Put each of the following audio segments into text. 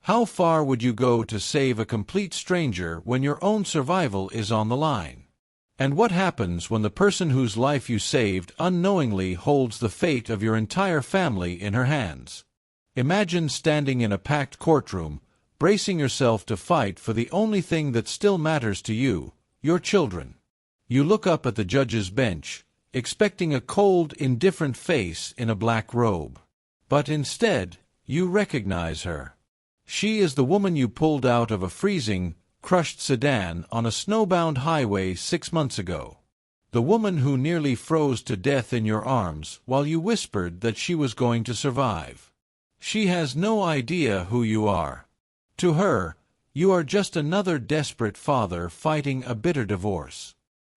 How far would you go to save a complete stranger when your own survival is on the line? And what happens when the person whose life you saved unknowingly holds the fate of your entire family in her hands? Imagine standing in a packed courtroom, bracing yourself to fight for the only thing that still matters to you, your children. You look up at the judge's bench, expecting a cold, indifferent face in a black robe. But instead, you recognize her. She is the woman you pulled out of a freezing, crushed sedan on a snowbound highway 6 months ago. The woman who nearly froze to death in your arms while you whispered that she was going to survive. She has no idea who you are. To her, you are just another desperate father fighting a bitter divorce.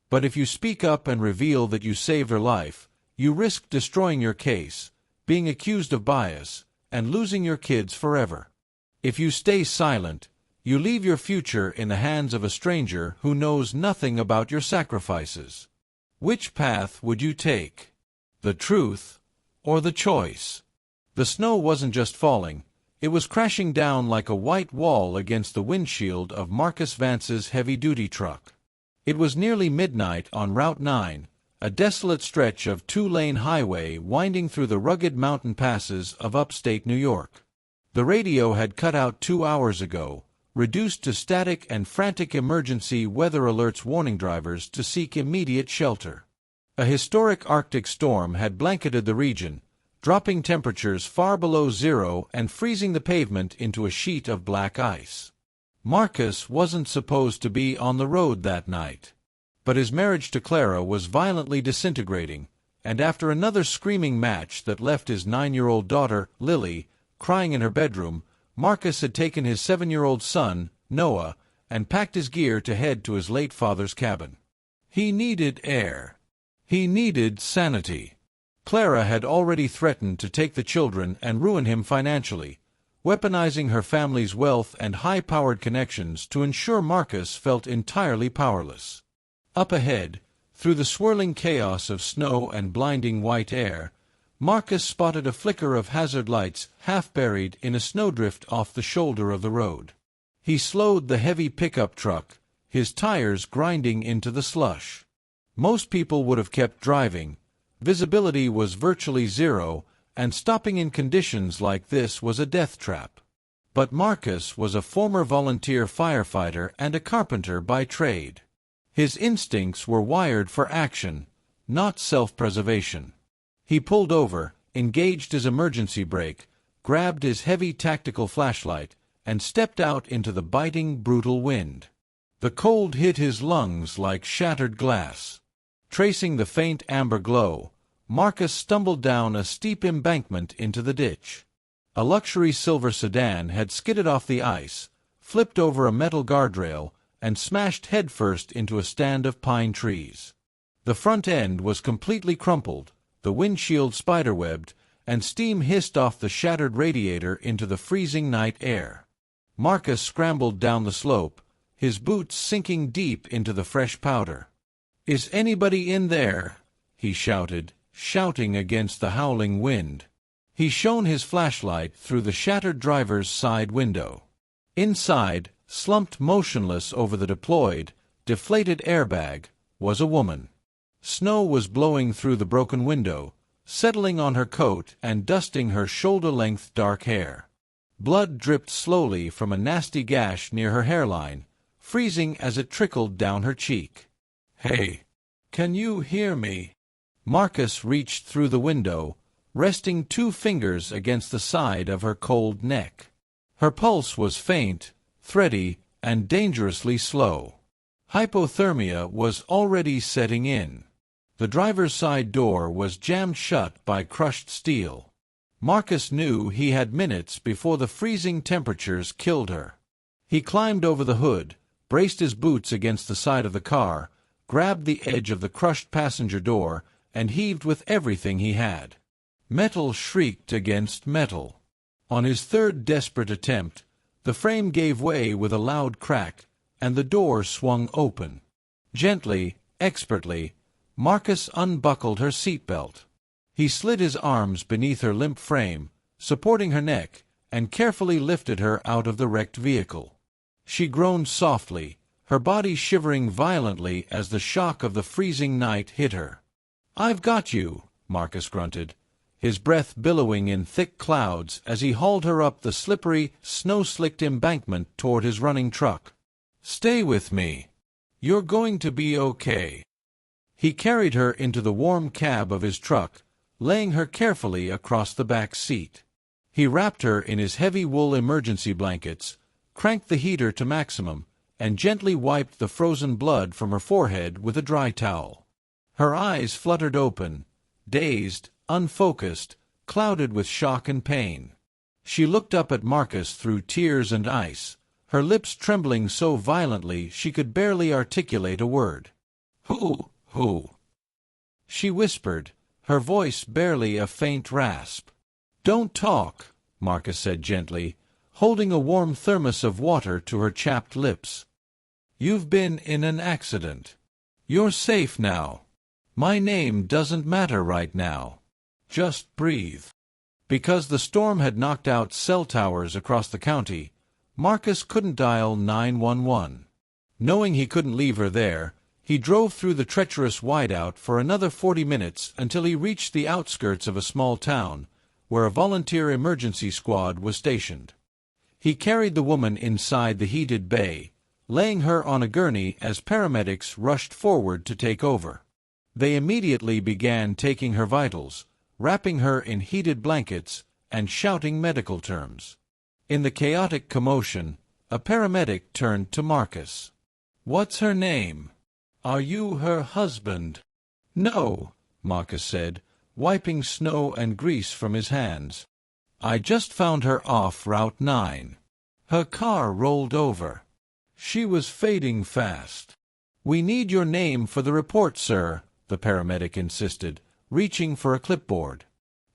But if you speak up and reveal that you saved her life, you risk destroying your case, being accused of bias, and losing your kids forever. If you stay silent, you leave your future in the hands of a stranger who knows nothing about your sacrifices. Which path would you take? The truth, or the choice? The snow wasn't just falling, it was crashing down like a white wall against the windshield of Marcus Vance's heavy-duty truck. It was nearly midnight on Route 9, a desolate stretch of 2-lane highway winding through the rugged mountain passes of upstate New York. The radio had cut out 2 hours ago, reduced to static and frantic emergency weather alerts warning drivers to seek immediate shelter. A historic Arctic storm had blanketed the region, dropping temperatures far below zero and freezing the pavement into a sheet of black ice. Marcus wasn't supposed to be on the road that night. But his marriage to Clara was violently disintegrating, and after another screaming match that left his 9-year-old daughter, Lily, crying in her bedroom, Marcus had taken his 7-year-old son, Noah, and packed his gear to head to his late father's cabin. He needed air. He needed sanity. Clara had already threatened to take the children and ruin him financially, weaponizing her family's wealth and high-powered connections to ensure Marcus felt entirely powerless. Up ahead, through the swirling chaos of snow and blinding white air, Marcus spotted a flicker of hazard lights half buried in a snowdrift off the shoulder of the road. He slowed the heavy pickup truck, his tires grinding into the slush. Most people would have kept driving. Visibility was virtually zero, and stopping in conditions like this was a death trap. But Marcus was a former volunteer firefighter and a carpenter by trade. His instincts were wired for action, not self-preservation. He pulled over, engaged his emergency brake, grabbed his heavy tactical flashlight, and stepped out into the biting, brutal wind. The cold hit his lungs like shattered glass. Tracing the faint amber glow, Marcus stumbled down a steep embankment into the ditch. A luxury silver sedan had skidded off the ice, flipped over a metal guardrail, and smashed headfirst into a stand of pine trees. The front end was completely crumpled, the windshield spiderwebbed, and steam hissed off the shattered radiator into the freezing night air. Marcus scrambled down the slope, his boots sinking deep into the fresh powder. "Is anybody in there?" he shouted, shouting against the howling wind. He shone his flashlight through the shattered driver's side window. Inside, slumped motionless over the deployed, deflated airbag, was a woman. Snow was blowing through the broken window, settling on her coat and dusting her shoulder-length dark hair. Blood dripped slowly from a nasty gash near her hairline, freezing as it trickled down her cheek. "Hey, can you hear me?" Marcus reached through the window, resting 2 fingers against the side of her cold neck. Her pulse was faint, thready, and dangerously slow. Hypothermia was already setting in. The driver's side door was jammed shut by crushed steel. Marcus knew he had minutes before the freezing temperatures killed her. He climbed over the hood, braced his boots against the side of the car, grabbed the edge of the crushed passenger door, and heaved with everything he had. Metal shrieked against metal. On his third desperate attempt, the frame gave way with a loud crack, and the door swung open. Gently, expertly, Marcus unbuckled her seatbelt. He slid his arms beneath her limp frame, supporting her neck, and carefully lifted her out of the wrecked vehicle. She groaned softly, her body shivering violently as the shock of the freezing night hit her. "I've got you," Marcus grunted, his breath billowing in thick clouds as he hauled her up the slippery, snow-slicked embankment toward his running truck. "Stay with me. You're going to be okay." He carried her into the warm cab of his truck, laying her carefully across the back seat. He wrapped her in his heavy wool emergency blankets, cranked the heater to maximum, and gently wiped the frozen blood from her forehead with a dry towel. Her eyes fluttered open, dazed, unfocused, clouded with shock and pain. She looked up at Marcus through tears and ice, her lips trembling so violently she could barely articulate a word. Who? She whispered, her voice barely a faint rasp. "Don't talk," Marcus said gently, holding a warm thermos of water to her chapped lips. "You've been in an accident. You're safe now. My name doesn't matter right now. Just breathe." Because the storm had knocked out cell towers across the county, Marcus couldn't dial 911. Knowing he couldn't leave her there, he drove through the treacherous whiteout for another 40 minutes until he reached the outskirts of a small town, where a volunteer emergency squad was stationed. He carried the woman inside the heated bay, laying her on a gurney as paramedics rushed forward to take over. They immediately began taking her vitals, wrapping her in heated blankets, and shouting medical terms. In the chaotic commotion, a paramedic turned to Marcus. "What's her name? Are you her husband?" "No," Marcus said, wiping snow and grease from his hands. "I just found her off Route 9. Her car rolled over. She was fading fast." "We need your name for the report, sir," the paramedic insisted, reaching for a clipboard.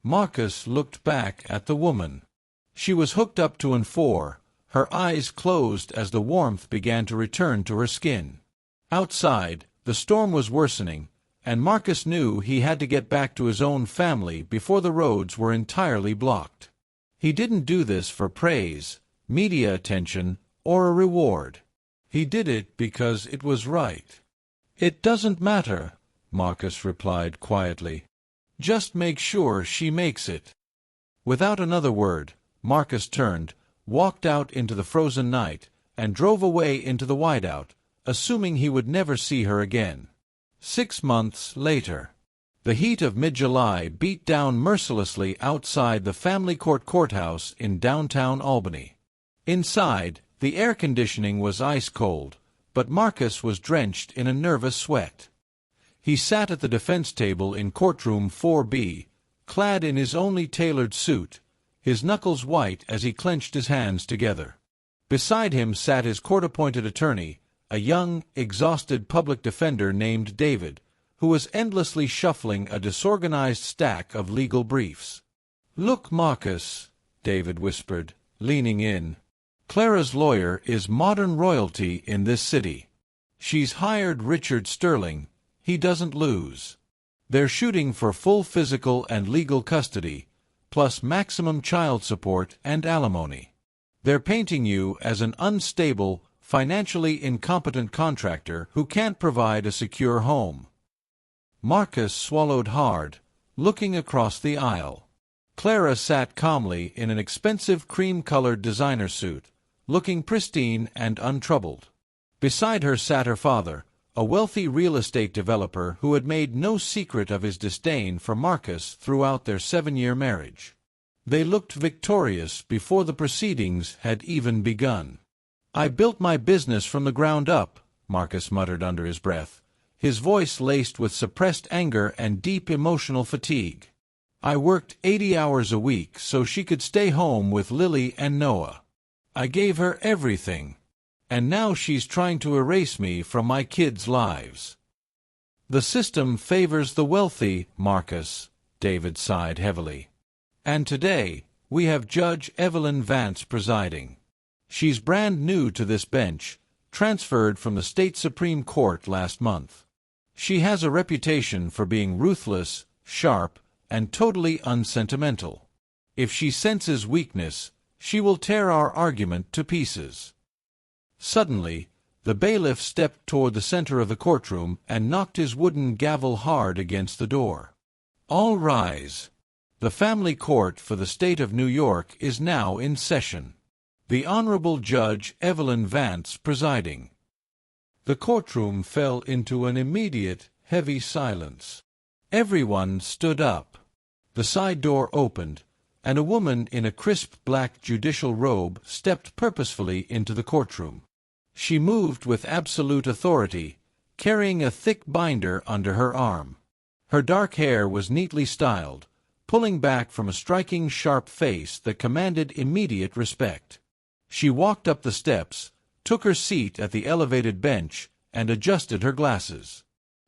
Marcus looked back at the woman. She was hooked up to an 4, her eyes closed as the warmth began to return to her skin. Outside, the storm was worsening, and Marcus knew he had to get back to his own family before the roads were entirely blocked. He didn't do this for praise, media attention, or a reward. He did it because it was right. "It doesn't matter," Marcus replied quietly. "Just make sure she makes it." Without another word, Marcus turned, walked out into the frozen night, and drove away into the whiteout, assuming he would never see her again. 6 months later. The heat of mid-July beat down mercilessly outside the family courthouse in downtown Albany. Inside, the air conditioning was ice-cold, but Marcus was drenched in a nervous sweat. He sat at the defense table in Courtroom 4B, clad in his only tailored suit, his knuckles white as he clenched his hands together. Beside him sat his court-appointed attorney, a young, exhausted public defender named David, who was endlessly shuffling a disorganized stack of legal briefs. "Look, Marcus," David whispered, leaning in. "Clara's lawyer is modern royalty in this city. She's hired Richard Sterling. He doesn't lose. They're shooting for full physical and legal custody, plus maximum child support and alimony. They're painting you as an unstable, financially incompetent contractor who can't provide a secure home." Marcus swallowed hard, looking across the aisle. Clara sat calmly in an expensive cream-colored designer suit, looking pristine and untroubled. Beside her sat her father, a wealthy real estate developer who had made no secret of his disdain for Marcus throughout their 7-year marriage. They looked victorious before the proceedings had even begun. "I built my business from the ground up," Marcus muttered under his breath, his voice laced with suppressed anger and deep emotional fatigue. "I worked 80 hours a week so she could stay home with Lily and Noah. I gave her everything. And now she's trying to erase me from my kids' lives." "The system favors the wealthy, Marcus," David sighed heavily. "And today, we have Judge Evelyn Vance presiding. She's brand new to this bench, transferred from the state Supreme Court last month. She has a reputation for being ruthless, sharp, and totally unsentimental. If she senses weakness, She will tear our argument to pieces." Suddenly, the bailiff stepped toward the center of the courtroom and knocked his wooden gavel hard against the door. "All rise. The family court for the state of New York is now in session. The Honorable Judge Evelyn Vance presiding." The courtroom fell into an immediate, heavy silence. Everyone stood up. The side door opened, and a woman in a crisp black judicial robe stepped purposefully into the courtroom. She moved with absolute authority, carrying a thick binder under her arm. Her dark hair was neatly styled, pulling back from a striking sharp face that commanded immediate respect. She walked up the steps, took her seat at the elevated bench, and adjusted her glasses.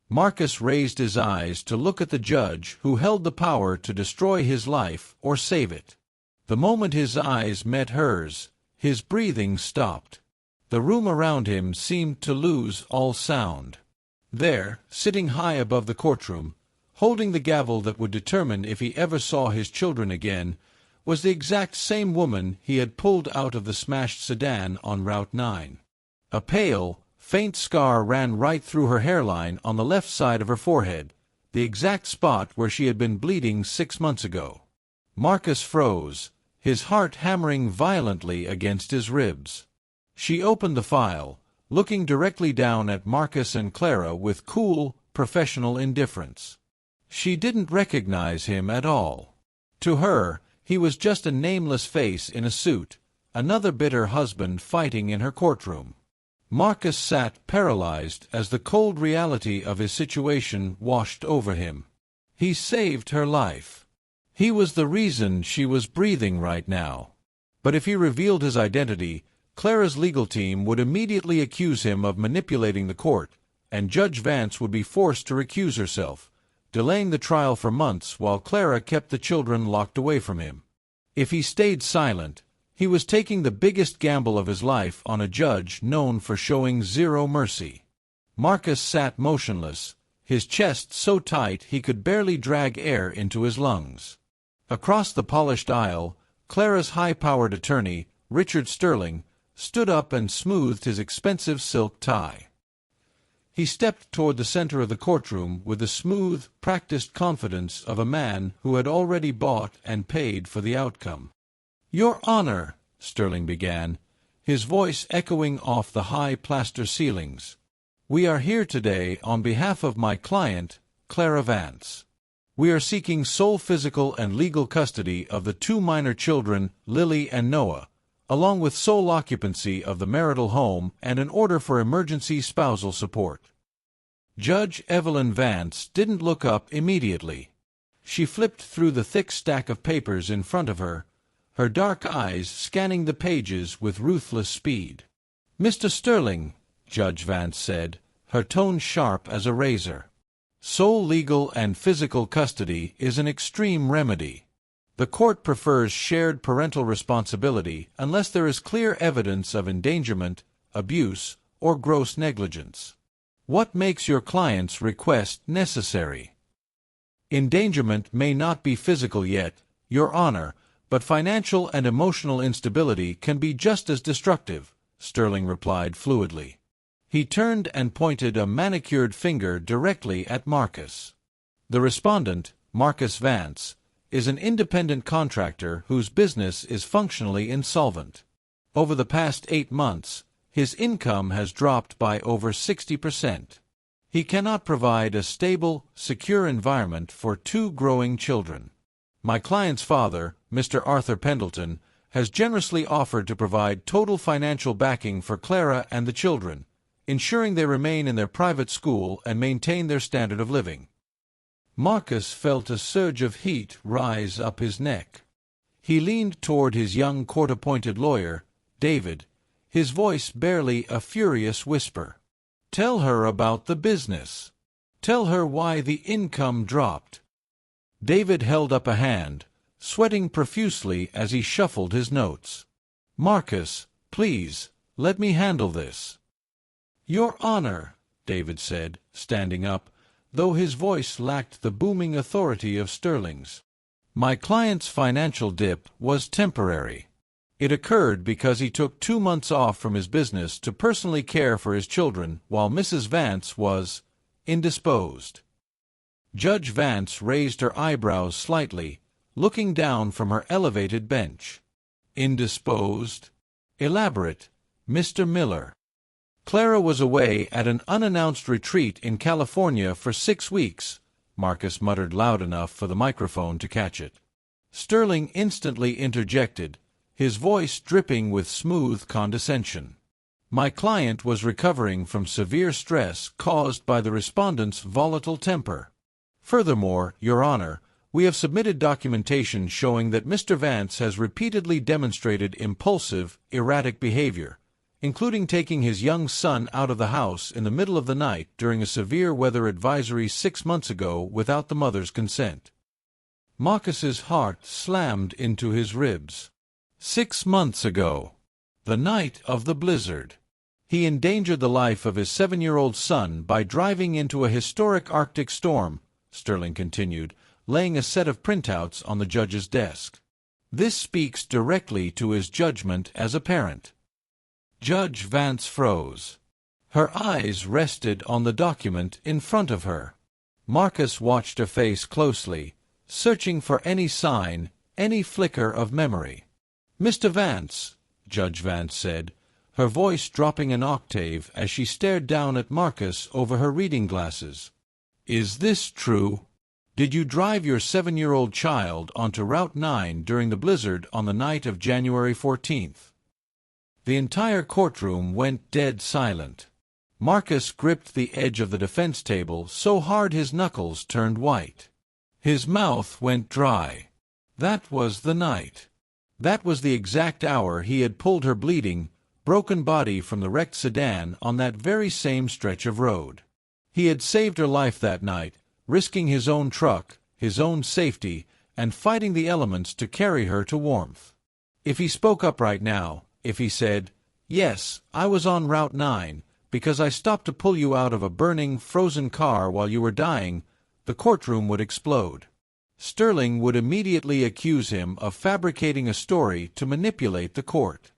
Marcus raised his eyes to look at the judge who held the power to destroy his life or save it. The moment his eyes met hers, his breathing stopped. The room around him seemed to lose all sound. There, sitting high above the courtroom, holding the gavel that would determine if he ever saw his children again, was the exact same woman he had pulled out of the smashed sedan on Route 9. A pale, faint scar ran right through her hairline on the left side of her forehead, the exact spot where she had been bleeding 6 months ago. Marcus froze, his heart hammering violently against his ribs. She opened the file, looking directly down at Marcus and Clara with cool, professional indifference. She didn't recognize him at all. To her, he was just a nameless face in a suit, another bitter husband fighting in her courtroom. Marcus sat paralyzed as the cold reality of his situation washed over him. He saved her life. He was the reason she was breathing right now. But if he revealed his identity, Clara's legal team would immediately accuse him of manipulating the court, and Judge Vance would be forced to recuse herself, delaying the trial for months while Clara kept the children locked away from him. If he stayed silent, he was taking the biggest gamble of his life on a judge known for showing zero mercy. Marcus sat motionless, his chest so tight he could barely drag air into his lungs. Across the polished aisle, Clara's high-powered attorney, Richard Sterling, stood up and smoothed his expensive silk tie. He stepped toward the center of the courtroom with the smooth, practiced confidence of a man who had already bought and paid for the outcome. "Your Honor," Sterling began, his voice echoing off the high plaster ceilings, "we are here today on behalf of my client, Clara Vance. We are seeking sole physical and legal custody of the 2 minor children, Lily and Noah, along with sole occupancy of the marital home and an order for emergency spousal support." Judge Evelyn Vance didn't look up immediately. She flipped through the thick stack of papers in front of her, her dark eyes scanning the pages with ruthless speed. "Mr. Sterling," Judge Vance said, her tone sharp as a razor, "sole legal and physical custody is an extreme remedy. The court prefers shared parental responsibility unless there is clear evidence of endangerment, abuse, or gross negligence. What makes your client's request necessary?" "Endangerment may not be physical yet, Your Honor, but financial and emotional instability can be just as destructive," Sterling replied fluidly. He turned and pointed a manicured finger directly at Marcus. "The respondent, Marcus Vance, is an independent contractor whose business is functionally insolvent. Over the past 8 months, his income has dropped by over 60%. He cannot provide a stable, secure environment for 2 growing children. My client's father, Mr. Arthur Pendleton, has generously offered to provide total financial backing for Clara and the children, ensuring they remain in their private school and maintain their standard of living." Marcus felt a surge of heat rise up his neck. He leaned toward his young court-appointed lawyer, David, his voice barely a furious whisper. "Tell her about the business. Tell her why the income dropped." David held up a hand, sweating profusely as he shuffled his notes. "Marcus, please, let me handle this." "Your Honor," David said, standing up, though his voice lacked the booming authority of Sterling's. "My client's financial dip was temporary. It occurred because he took 2 months off from his business to personally care for his children while Mrs. Vance was indisposed. Judge Vance raised her eyebrows slightly, looking down from her elevated bench. Indisposed? Elaborate, Mr. Miller. Clara was away at an unannounced retreat in California for 6 weeks, Marcus muttered loud enough for the microphone to catch it. Sterling instantly interjected, his voice dripping with smooth condescension. My client was recovering from severe stress caused by the respondent's volatile temper. Furthermore, Your Honor, we have submitted documentation showing that Mr. Vance has repeatedly demonstrated impulsive, erratic behavior, including taking his young son out of the house in the middle of the night during a severe weather advisory 6 months ago without the mother's consent. Marcus's heart slammed into his ribs. 6 months ago. The night of the blizzard. He endangered the life of his 7-year-old son by driving into a historic Arctic storm, Sterling continued, laying a set of printouts on the judge's desk. This speaks directly to his judgment as a parent. Judge Vance froze. Her eyes rested on the document in front of her. Marcus watched her face closely, searching for any sign, any flicker of memory. Mr. Vance, Judge Vance said, her voice dropping an octave as she stared down at Marcus over her reading glasses. Is this true? Did you drive your 7-year-old child onto Route 9 during the blizzard on the night of January 14th? The entire courtroom went dead silent. Marcus gripped the edge of the defense table so hard his knuckles turned white. His mouth went dry. That was the night. That was the exact hour he had pulled her bleeding, broken body from the wrecked sedan on that very same stretch of road. He had saved her life that night, risking his own truck, his own safety, and fighting the elements to carry her to warmth. If he spoke up right now, if he said, "Yes, I was on Route 9, because I stopped to pull you out of a burning, frozen car while you were dying," the courtroom would explode. Sterling would immediately accuse him of fabricating a story to manipulate the court.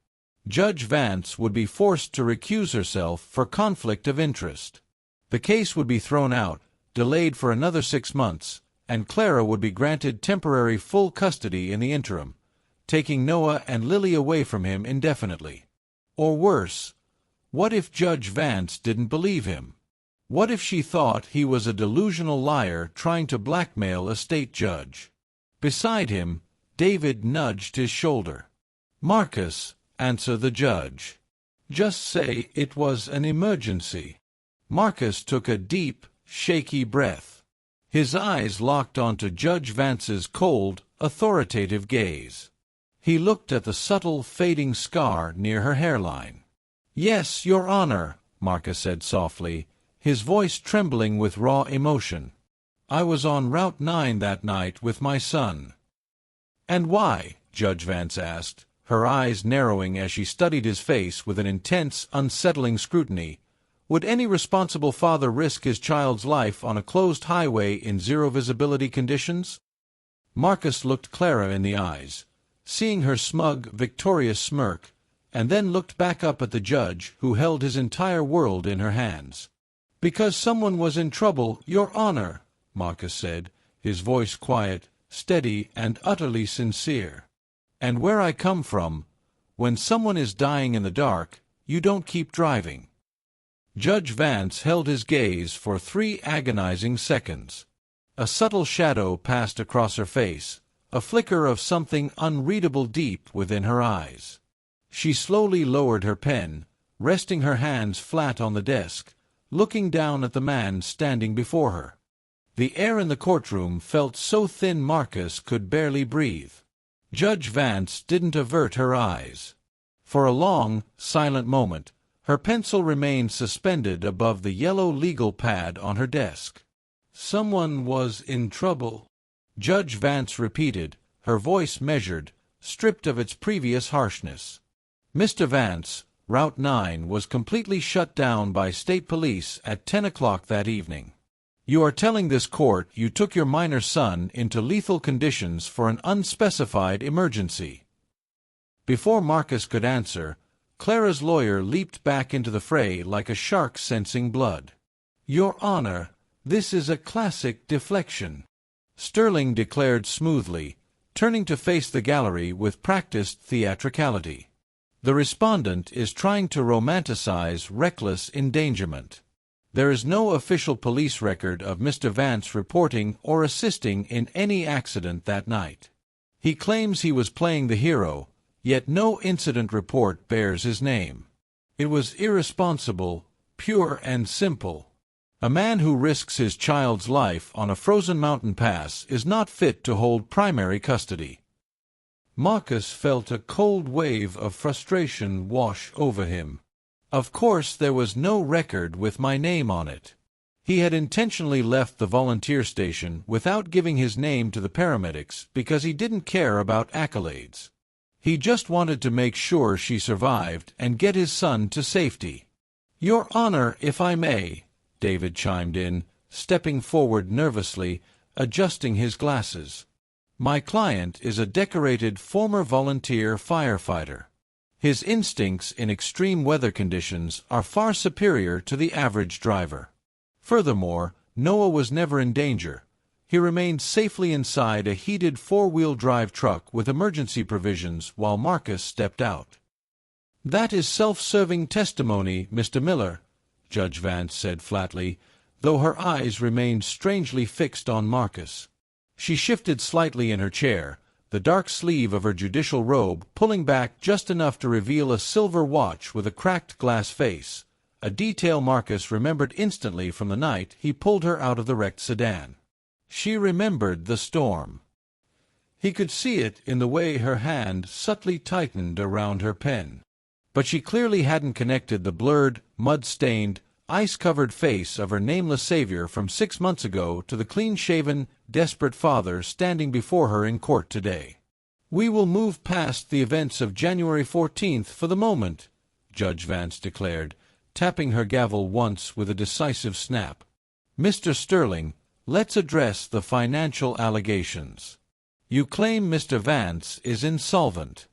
Judge Vance would be forced to recuse herself for conflict of interest. The case would be thrown out, delayed for another 6 months, and Clara would be granted temporary full custody in the interim, taking Noah and Lily away from him indefinitely. Or worse, what if Judge Vance didn't believe him? What if she thought he was a delusional liar trying to blackmail a state judge? Beside him, David nudged his shoulder. "Marcus, answer the judge. Just say it was an emergency." Marcus took a deep, shaky breath. His eyes locked onto Judge Vance's cold, authoritative gaze. He looked at the subtle, fading scar near her hairline. "Yes, Your Honor," Marcus said softly, his voice trembling with raw emotion. "I was on Route 9 that night with my son." "And why?" Judge Vance asked, her eyes narrowing as she studied his face with an intense, unsettling scrutiny. "Would any responsible father risk his child's life on a closed highway in zero-visibility conditions?" Marcus looked Clara in the eyes, seeing her smug, victorious smirk, and then looked back up at the judge who held his entire world in her hands. "Because someone was in trouble, Your Honor," Marcus said, his voice quiet, steady, and utterly sincere. "And where I come from, when someone is dying in the dark, you don't keep driving." Judge Vance held his gaze for 3 agonizing seconds. A subtle shadow passed across her face, a flicker of something unreadable deep within her eyes. She slowly lowered her pen, resting her hands flat on the desk, looking down at the man standing before her. The air in the courtroom felt so thin Marcus could barely breathe. Judge Vance didn't avert her eyes. For a long, silent moment, her pencil remained suspended above the yellow legal pad on her desk. "Someone was in trouble," Judge Vance repeated, her voice measured, stripped of its previous harshness. "Mr. Vance, Route 9 was completely shut down by state police at 10 o'clock that evening. You are telling this court you took your minor son into lethal conditions for an unspecified emergency." Before Marcus could answer, Clara's lawyer leaped back into the fray like a shark sensing blood. "Your Honor, this is a classic deflection," Sterling declared smoothly, turning to face the gallery with practiced theatricality. "The respondent is trying to romanticize reckless endangerment. There is no official police record of Mr. Vance reporting or assisting in any accident that night. He claims he was playing the hero, yet no incident report bears his name. It was irresponsible, pure and simple. A man who risks his child's life on a frozen mountain pass is not fit to hold primary custody." Marcus felt a cold wave of frustration wash over him. Of course there was no record with my name on it. He had intentionally left the volunteer station without giving his name to the paramedics because he didn't care about accolades. He just wanted to make sure she survived and get his son to safety. "Your Honor, if I may," David chimed in, stepping forward nervously, adjusting his glasses. "My client is a decorated former volunteer firefighter. His instincts in extreme weather conditions are far superior to the average driver. Furthermore, Noah was never in danger. He remained safely inside a heated four-wheel drive truck with emergency provisions while Marcus stepped out." "That is self-serving testimony, Mr. Miller," Judge Vance said flatly, though her eyes remained strangely fixed on Marcus. She shifted slightly in her chair, the dark sleeve of her judicial robe pulling back just enough to reveal a silver watch with a cracked glass face, a detail Marcus remembered instantly from the night he pulled her out of the wrecked sedan. She remembered the storm. He could see it in the way her hand subtly tightened around her pen. But she clearly hadn't connected the blurred, mud-stained, ice-covered face of her nameless savior from 6 months ago to the clean-shaven, desperate father standing before her in court today. "We will move past the events of January 14th for the moment," Judge Vance declared, tapping her gavel once with a decisive snap. "Mr. Sterling, let's address the financial allegations. You claim Mr. Vance is insolvent.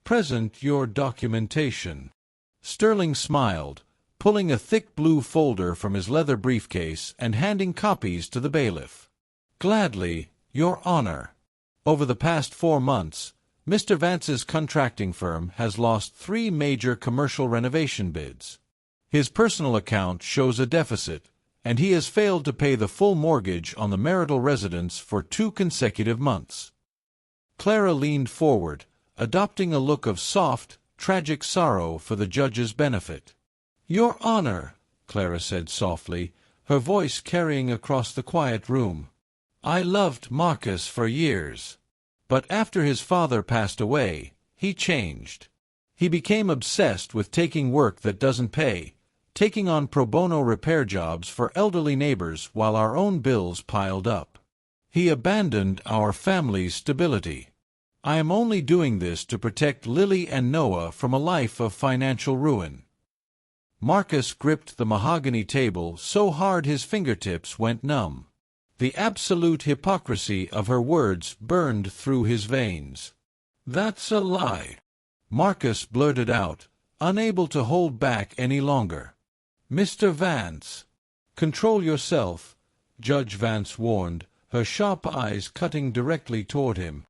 Present your documentation." Sterling smiled, pulling a thick blue folder from his leather briefcase and handing copies to the bailiff. "Gladly, Your Honor. Over the past 4 months, Mr. Vance's contracting firm has lost 3 major commercial renovation bids. His personal account shows a deficit, and he has failed to pay the full mortgage on the marital residence for 2 consecutive months." Clara leaned forward, adopting a look of soft, tragic sorrow for the judge's benefit. "Your Honor," Clara said softly, her voice carrying across the quiet room, "I loved Marcus for years. But after his father passed away, he changed. He became obsessed with taking work that doesn't pay, taking on pro bono repair jobs for elderly neighbors while our own bills piled up. He abandoned our family's stability. I am only doing this to protect Lily and Noah from a life of financial ruin." Marcus gripped the mahogany table so hard his fingertips went numb. The absolute hypocrisy of her words burned through his veins. "That's a lie," Marcus blurted out, unable to hold back any longer. "Mr. Vance." "Control yourself," Judge Vance warned, her sharp eyes cutting directly toward him.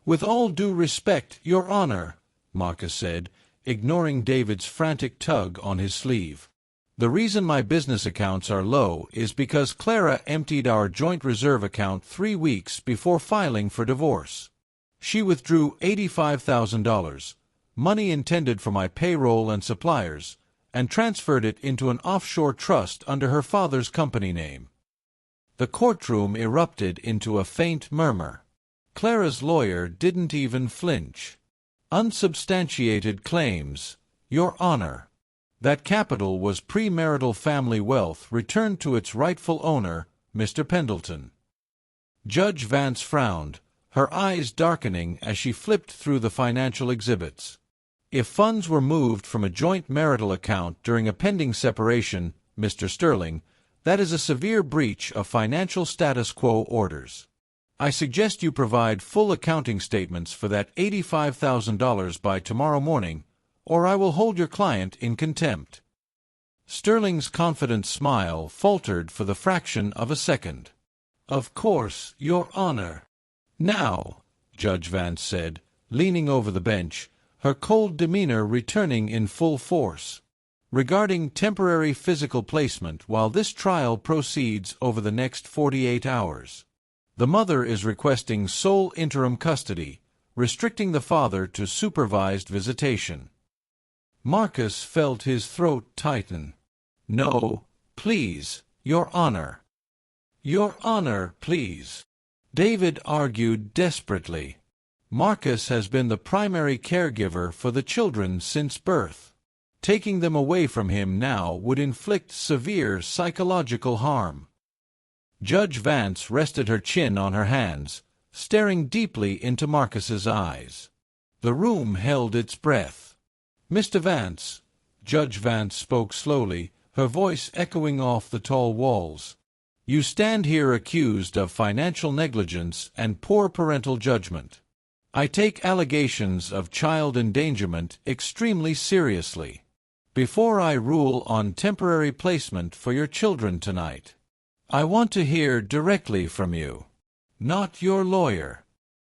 "With all due respect, Your Honor," Marcus said, ignoring David's frantic tug on his sleeve. "The reason my business accounts are low is because Clara emptied our joint reserve account 3 weeks before filing for divorce. She withdrew $85,000, money intended for my payroll and suppliers, and transferred it into an offshore trust under her father's company name." The courtroom erupted into a faint murmur. Clara's lawyer didn't even flinch. "Unsubstantiated claims, Your Honor. That capital was premarital family wealth returned to its rightful owner, Mr. Pendleton." Judge Vance frowned, her eyes darkening as she flipped through the financial exhibits. "If funds were moved from a joint marital account during a pending separation, Mr. Sterling, that is a severe breach of financial status quo orders. I suggest you provide full accounting statements for that $85,000 by tomorrow morning, or I will hold your client in contempt." Sterling's confident smile faltered for the fraction of a second. "Of course, Your Honor." "Now," Judge Vance said, leaning over the bench, her cold demeanor returning in full force. "Regarding temporary physical placement while this trial proceeds over the next 48 hours. The mother is requesting sole interim custody, restricting the father to supervised visitation." Marcus felt his throat tighten. "No, please, Your Honor." "Your Honor, please." David argued desperately. "Marcus has been the primary caregiver for the children since birth. Taking them away from him now would inflict severe psychological harm." Judge Vance rested her chin on her hands, staring deeply into Marcus's eyes. The room held its breath. "Mr. Vance," Judge Vance spoke slowly, her voice echoing off the tall walls, "you stand here accused of financial negligence and poor parental judgment. I take allegations of child endangerment extremely seriously. Before I rule on temporary placement for your children tonight, I want to hear directly from you, not your lawyer.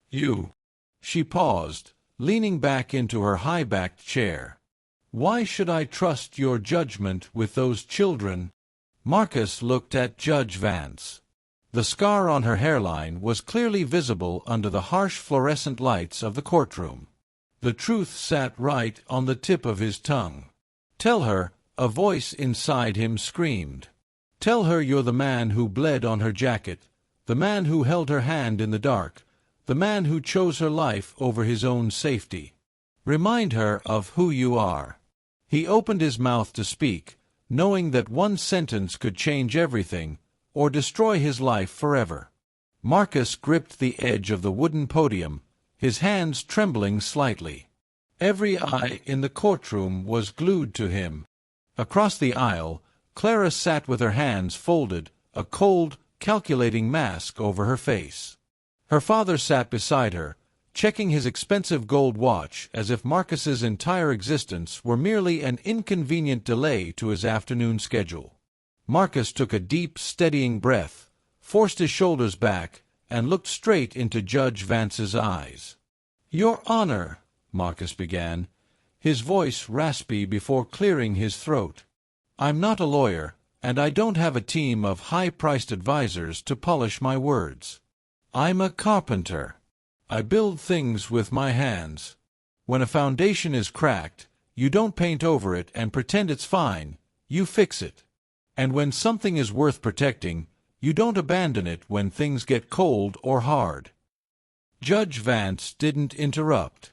You." She paused, leaning back into her high-backed chair. "Why should I trust your judgment with those children?" Marcus looked at Judge Vance. The scar on her hairline was clearly visible under the harsh fluorescent lights of the courtroom. The truth sat right on the tip of his tongue. "Tell her," a voice inside him screamed. "Tell her you're the man who bled on her jacket, the man who held her hand in the dark, the man who chose her life over his own safety. Remind her of who you are." He opened his mouth to speak, knowing that one sentence could change everything, or destroy his life forever. Marcus gripped the edge of the wooden podium, his hands trembling slightly. Every eye in the courtroom was glued to him. Across the aisle, Clara sat with her hands folded, a cold, calculating mask over her face. Her father sat beside her, checking his expensive gold watch as if Marcus's entire existence were merely an inconvenient delay to his afternoon schedule. Marcus took a deep, steadying breath, forced his shoulders back, and looked straight into Judge Vance's eyes. "Your Honor," Marcus began, his voice raspy before clearing his throat. "I'm not a lawyer, and I don't have a team of high-priced advisors to polish my words. I'm a carpenter. I build things with my hands. When a foundation is cracked, you don't paint over it and pretend it's fine, you fix it. And when something is worth protecting, you don't abandon it when things get cold or hard." Judge Vance didn't interrupt.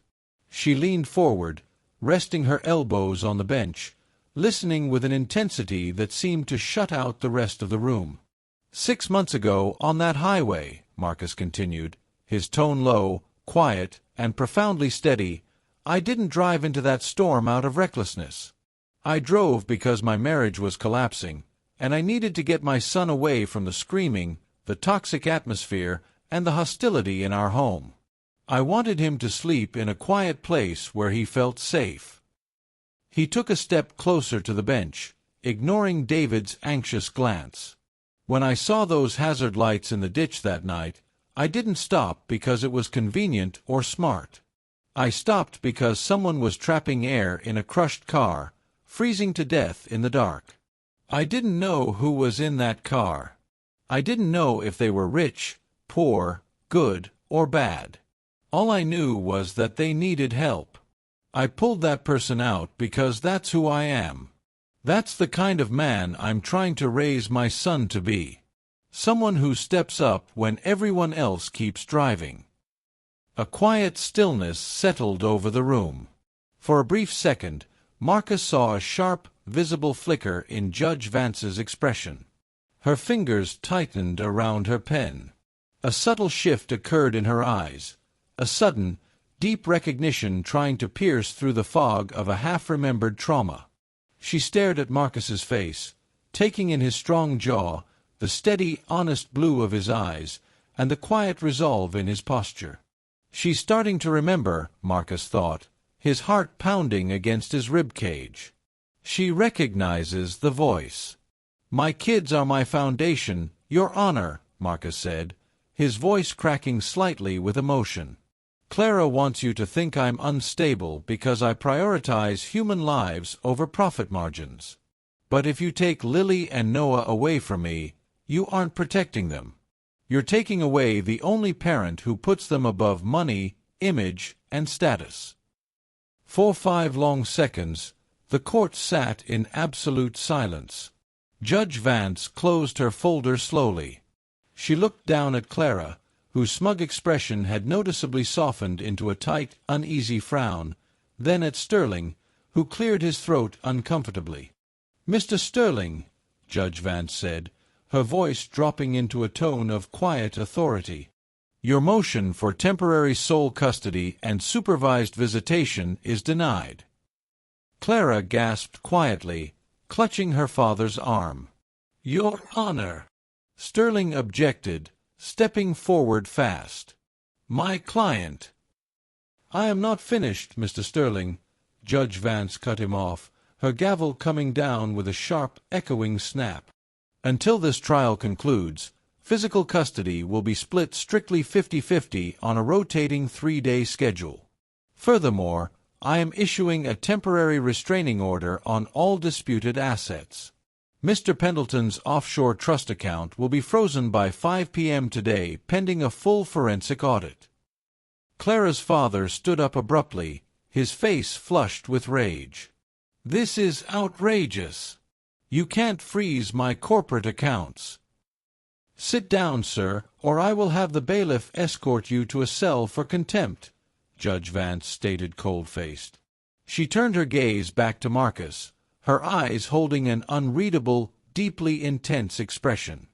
She leaned forward, resting her elbows on the bench, listening with an intensity that seemed to shut out the rest of the room. "6 months ago, on that highway," Marcus continued, his tone low, quiet, and profoundly steady, "I didn't drive into that storm out of recklessness. I drove because my marriage was collapsing, and I needed to get my son away from the screaming, the toxic atmosphere, and the hostility in our home. I wanted him to sleep in a quiet place where he felt safe." He took a step closer to the bench, ignoring David's anxious glance. "When I saw those hazard lights in the ditch that night, I didn't stop because it was convenient or smart. I stopped because someone was trapping air in a crushed car, freezing to death in the dark. I didn't know who was in that car. I didn't know if they were rich, poor, good, or bad. All I knew was that they needed help. I pulled that person out because that's who I am. That's the kind of man I'm trying to raise my son to be. Someone who steps up when everyone else keeps driving." A quiet stillness settled over the room. For a brief second, Marcus saw a sharp, visible flicker in Judge Vance's expression. Her fingers tightened around her pen. A subtle shift occurred in her eyes, a sudden, deep recognition trying to pierce through the fog of a half-remembered trauma. She stared at Marcus's face, taking in his strong jaw, the steady, honest blue of his eyes, and the quiet resolve in his posture. She's starting to remember, Marcus thought, his heart pounding against his rib cage. She recognizes the voice. "My kids are my foundation, Your Honor," Marcus said, his voice cracking slightly with emotion. "Clara wants you to think I'm unstable because I prioritize human lives over profit margins. But if you take Lily and Noah away from me, you aren't protecting them. You're taking away the only parent who puts them above money, image, and status." For 5 long seconds, the court sat in absolute silence. Judge Vance closed her folder slowly. She looked down at Clara, whose smug expression had noticeably softened into a tight, uneasy frown, then at Sterling, who cleared his throat uncomfortably. "Mr. Sterling," Judge Vance said, her voice dropping into a tone of quiet authority, "your motion for temporary sole custody and supervised visitation is denied." Clara gasped quietly, clutching her father's arm. "Your Honor," Sterling objected, stepping forward fast. "My client—" "I am not finished, Mr. Sterling," Judge Vance cut him off, her gavel coming down with a sharp, echoing snap. "Until this trial concludes, physical custody will be split strictly 50-50 on a rotating 3-day schedule. Furthermore, I am issuing a temporary restraining order on all disputed assets. Mr. Pendleton's offshore trust account will be frozen by 5 p.m. today pending a full forensic audit." Clara's father stood up abruptly, his face flushed with rage. "This is outrageous. You can't freeze my corporate accounts." "Sit down, sir, or I will have the bailiff escort you to a cell for contempt," Judge Vance stated cold-faced. She turned her gaze back to Marcus, her eyes holding an unreadable, deeply intense expression.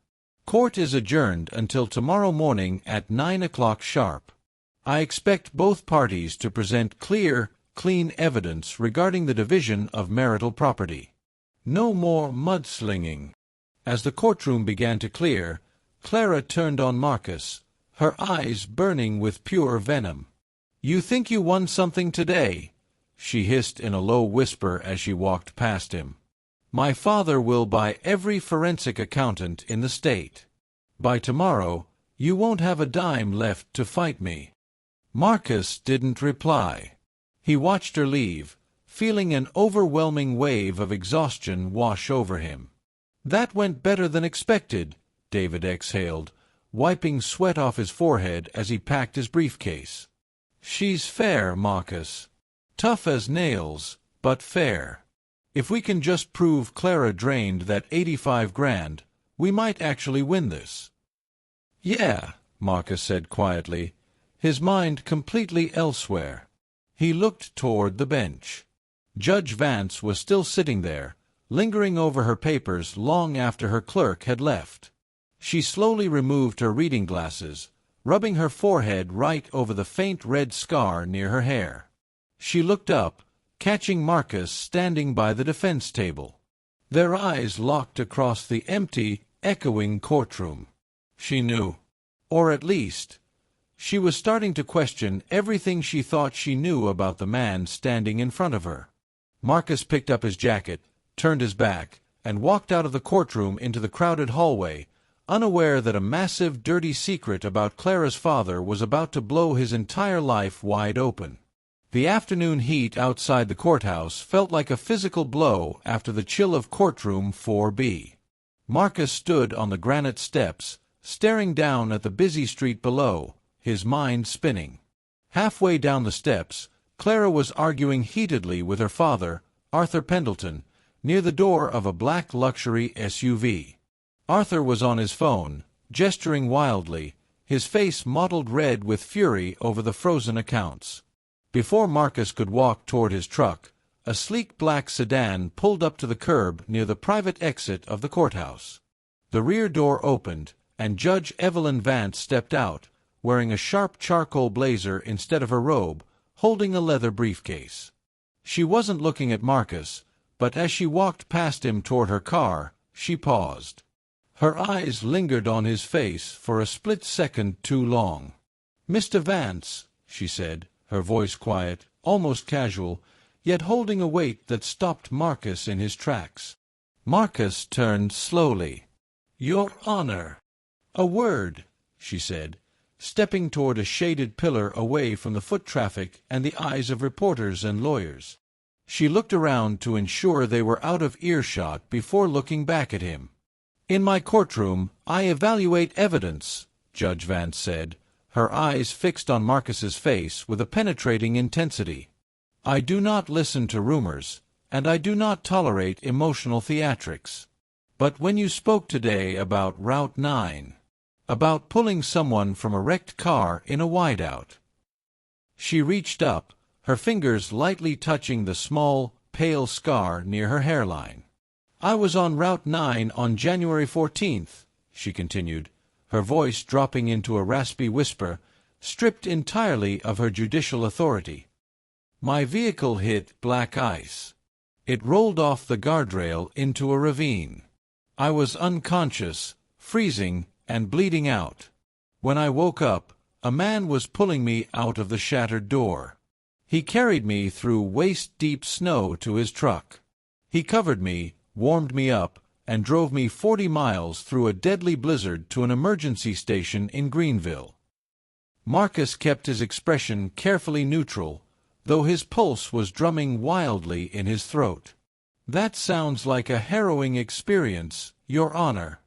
"Court is adjourned until tomorrow morning at 9 o'clock sharp. I expect both parties to present clear, clean evidence regarding the division of marital property. No more mudslinging." As the courtroom began to clear, Clara turned on Marcus, her eyes burning with pure venom. "You think you won something today?" she hissed in a low whisper as she walked past him. "My father will buy every forensic accountant in the state. By tomorrow, you won't have a dime left to fight me." Marcus didn't reply. He watched her leave, feeling an overwhelming wave of exhaustion wash over him. "That went better than expected," David exhaled, wiping sweat off his forehead as he packed his briefcase. "She's fair, Marcus. Tough as nails, but fair. If we can just prove Clara drained that 85 grand, we might actually win this." "Yeah," Marcus said quietly, his mind completely elsewhere. He looked toward the bench. Judge Vance was still sitting there, lingering over her papers long after her clerk had left. She slowly removed her reading glasses, rubbing her forehead right over the faint red scar near her hair. She looked up, catching Marcus standing by the defense table. Their eyes locked across the empty, echoing courtroom. She knew. Or at least, she was starting to question everything she thought she knew about the man standing in front of her. Marcus picked up his jacket, turned his back, and walked out of the courtroom into the crowded hallway, unaware that a massive, dirty secret about Clara's father was about to blow his entire life wide open. The afternoon heat outside the courthouse felt like a physical blow after the chill of courtroom 4B. Marcus stood on the granite steps, staring down at the busy street below, his mind spinning. Halfway down the steps, Clara was arguing heatedly with her father, Arthur Pendleton, near the door of a black luxury SUV. Arthur was on his phone, gesturing wildly, his face mottled red with fury over the frozen accounts. Before Marcus could walk toward his truck, a sleek black sedan pulled up to the curb near the private exit of the courthouse. The rear door opened, and Judge Evelyn Vance stepped out, wearing a sharp charcoal blazer instead of her robe, holding a leather briefcase. She wasn't looking at Marcus, but as she walked past him toward her car, she paused. Her eyes lingered on his face for a split second too long. "Mr. Vance," she said, her voice quiet, almost casual, yet holding a weight that stopped Marcus in his tracks. Marcus turned slowly. "Your Honor." "A word," she said, stepping toward a shaded pillar away from the foot traffic and the eyes of reporters and lawyers. She looked around to ensure they were out of earshot before looking back at him. "In my courtroom, I evaluate evidence," Judge Vance said, her eyes fixed on Marcus's face with a penetrating intensity. "I do not listen to rumors, and I do not tolerate emotional theatrics. But when you spoke today about Route 9, about pulling someone from a wrecked car in a wideout." She reached up, her fingers lightly touching the small, pale scar near her hairline. "I was on Route 9 on January 14th, she continued, her voice dropping into a raspy whisper, stripped entirely of her judicial authority. "My vehicle hit black ice. It rolled off the guardrail into a ravine. I was unconscious, freezing, and bleeding out. When I woke up, a man was pulling me out of the shattered door. He carried me through waist-deep snow to his truck. He covered me, warmed me up, and drove me 40 miles through a deadly blizzard to an emergency station in Greenville." Marcus kept his expression carefully neutral, though his pulse was drumming wildly in his throat. "That sounds like a harrowing experience, Your Honor."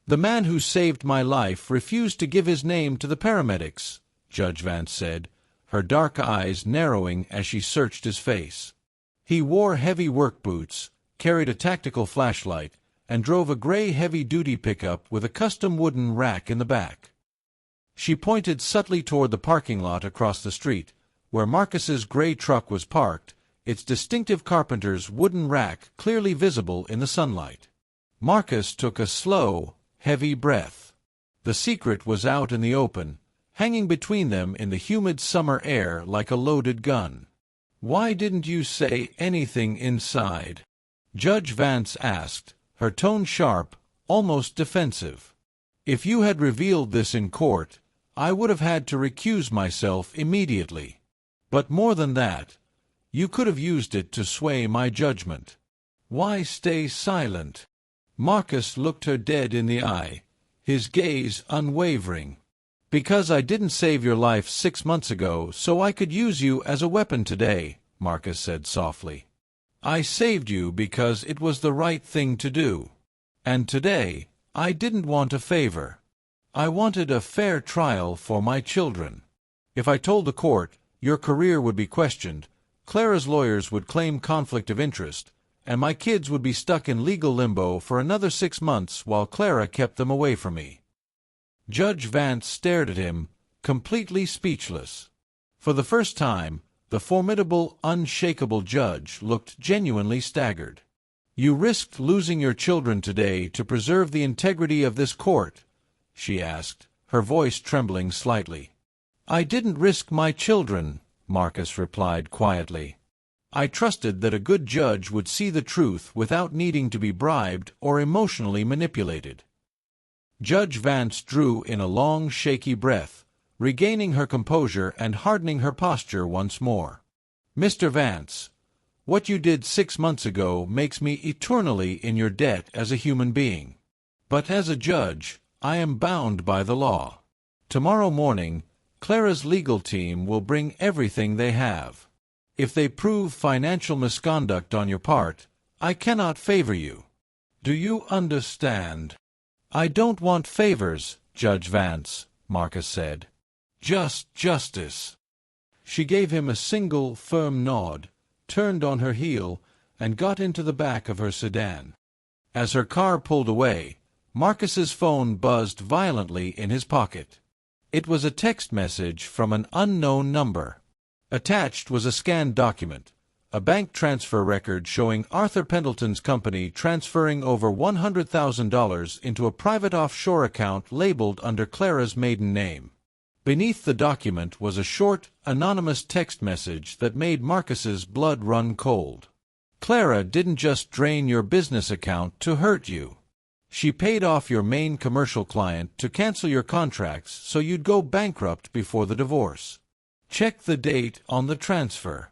"The man who saved my life refused to give his name to the paramedics," Judge Vance said, her dark eyes narrowing as she searched his face. "He wore heavy work boots, carried a tactical flashlight, and drove a gray heavy-duty pickup with a custom wooden rack in the back." She pointed subtly toward the parking lot across the street, where Marcus's gray truck was parked, its distinctive carpenter's wooden rack clearly visible in the sunlight. Marcus took a slow, heavy breath. The secret was out in the open, hanging between them in the humid summer air like a loaded gun. "Why didn't you say anything inside?" Judge Vance asked, her tone sharp, almost defensive. "If you had revealed this in court, I would have had to recuse myself immediately. But more than that, you could have used it to sway my judgment. Why stay silent?" Marcus looked her dead in the eye, his gaze unwavering. "Because I didn't save your life 6 months ago so I could use you as a weapon today," Marcus said softly. "I saved you because it was the right thing to do. And today, I didn't want a favor. I wanted a fair trial for my children. If I told the court, your career would be questioned, Clara's lawyers would claim conflict of interest, and my kids would be stuck in legal limbo for another 6 months while Clara kept them away from me." Judge Vance stared at him, completely speechless. For the first time, the formidable, unshakable judge looked genuinely staggered. "You risked losing your children today to preserve the integrity of this court?" she asked, her voice trembling slightly. "I didn't risk my children," Marcus replied quietly. "I trusted that a good judge would see the truth without needing to be bribed or emotionally manipulated." Judge Vance drew in a long, shaky breath, regaining her composure and hardening her posture once more. "Mr. Vance, what you did 6 months ago makes me eternally in your debt as a human being. But as a judge, I am bound by the law. Tomorrow morning, Clara's legal team will bring everything they have. If they prove financial misconduct on your part, I cannot favor you. Do you understand?" "I don't want favors, Judge Vance," Marcus said. "Just justice." She gave him a single, firm nod, turned on her heel, and got into the back of her sedan. As her car pulled away, Marcus's phone buzzed violently in his pocket. It was a text message from an unknown number. Attached was a scanned document, a bank transfer record showing Arthur Pendleton's company transferring over $100,000 into a private offshore account labeled under Clara's maiden name. Beneath the document was a short, anonymous text message that made Marcus's blood run cold. "Clara didn't just drain your business account to hurt you. She paid off your main commercial client to cancel your contracts so you'd go bankrupt before the divorce. Check the date on the transfer.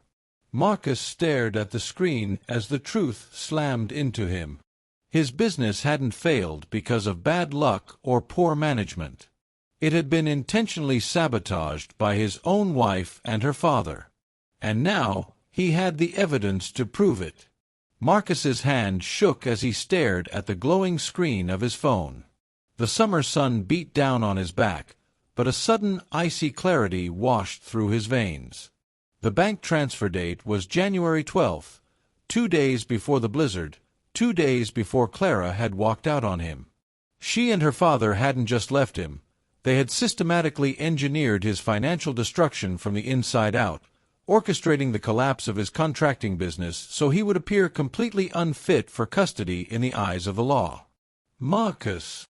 Marcus stared at the screen as the truth slammed into him. His business hadn't failed because of bad luck or poor management. It had been intentionally sabotaged by his own wife and her father. And now he had the evidence to prove it. Marcus's hand shook as he stared at the glowing screen of his phone. The summer sun beat down on his back, but a sudden icy clarity washed through his veins. The bank transfer date was January 12th, 2 days before the blizzard, 2 days before Clara had walked out on him. She and her father hadn't just left him. They had systematically engineered his financial destruction from the inside out, orchestrating the collapse of his contracting business so he would appear completely unfit for custody in the eyes of the law. Marcus!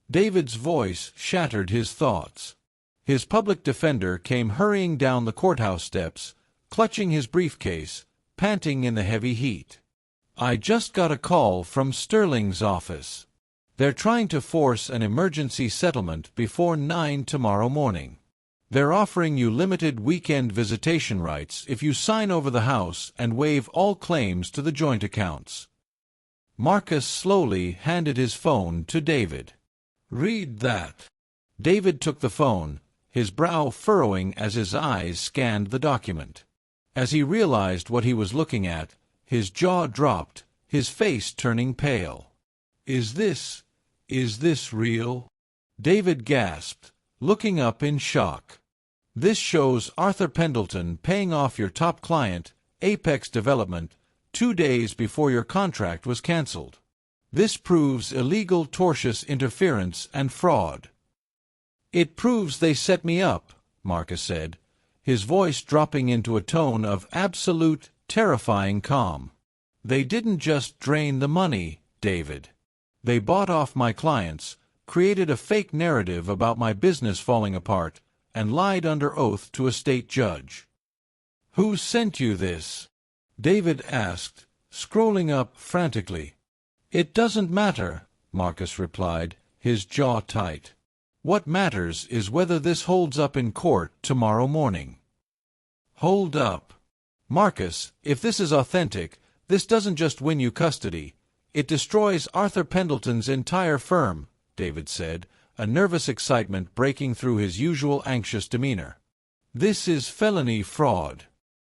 David's voice shattered his thoughts. His public defender came hurrying down the courthouse steps, clutching his briefcase, panting in the heavy heat. I just got a call from Sterling's office. They're trying to force an emergency settlement before 9 tomorrow morning. They're offering you limited weekend visitation rights if you sign over the house and waive all claims to the joint accounts. Marcus slowly handed his phone to David. Read that. David took the phone, his brow furrowing as his eyes scanned the document. As he realized what he was looking at, his jaw dropped, his face turning pale. Is this real? David gasped, looking up in shock. This shows Arthur Pendleton paying off your top client, Apex Development, 2 days before your contract was cancelled. This proves illegal tortious interference and fraud. It proves they set me up, Marcus said, his voice dropping into a tone of absolute, terrifying calm. They didn't just drain the money, David. They bought off my clients, created a fake narrative about my business falling apart, and lied under oath to a state judge. Who sent you this? David asked, scrolling up frantically. It doesn't matter, Marcus replied, his jaw tight. What matters is whether this holds up in court tomorrow morning. Hold up. Marcus, if this is authentic, this doesn't just win you custody. It destroys Arthur Pendleton's entire firm, David said, a nervous excitement breaking through his usual anxious demeanor. This is felony fraud.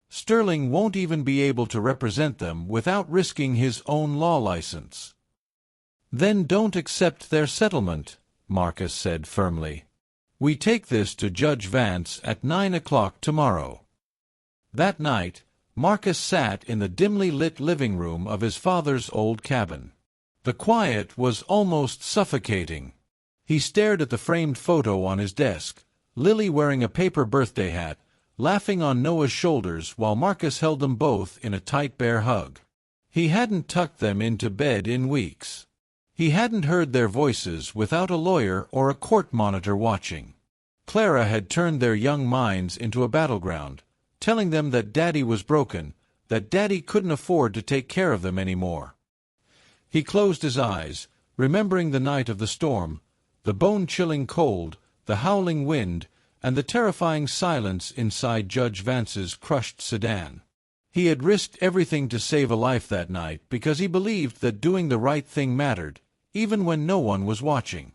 Sterling won't even be able to represent them without risking his own law license. Then don't accept their settlement, Marcus said firmly. We take this to Judge Vance at 9 o'clock tomorrow. That night, Marcus sat in the dimly lit living room of his father's old cabin. The quiet was almost suffocating. He stared at the framed photo on his desk, Lily wearing a paper birthday hat, laughing on Noah's shoulders while Marcus held them both in a tight bear hug. He hadn't tucked them into bed in weeks. He hadn't heard their voices without a lawyer or a court monitor watching. Clara had turned their young minds into a battleground, telling them that Daddy was broken, that Daddy couldn't afford to take care of them anymore. He closed his eyes, remembering the night of the storm, the bone-chilling cold, the howling wind, and the terrifying silence inside Judge Vance's crushed sedan. He had risked everything to save a life that night because he believed that doing the right thing mattered, even when no one was watching.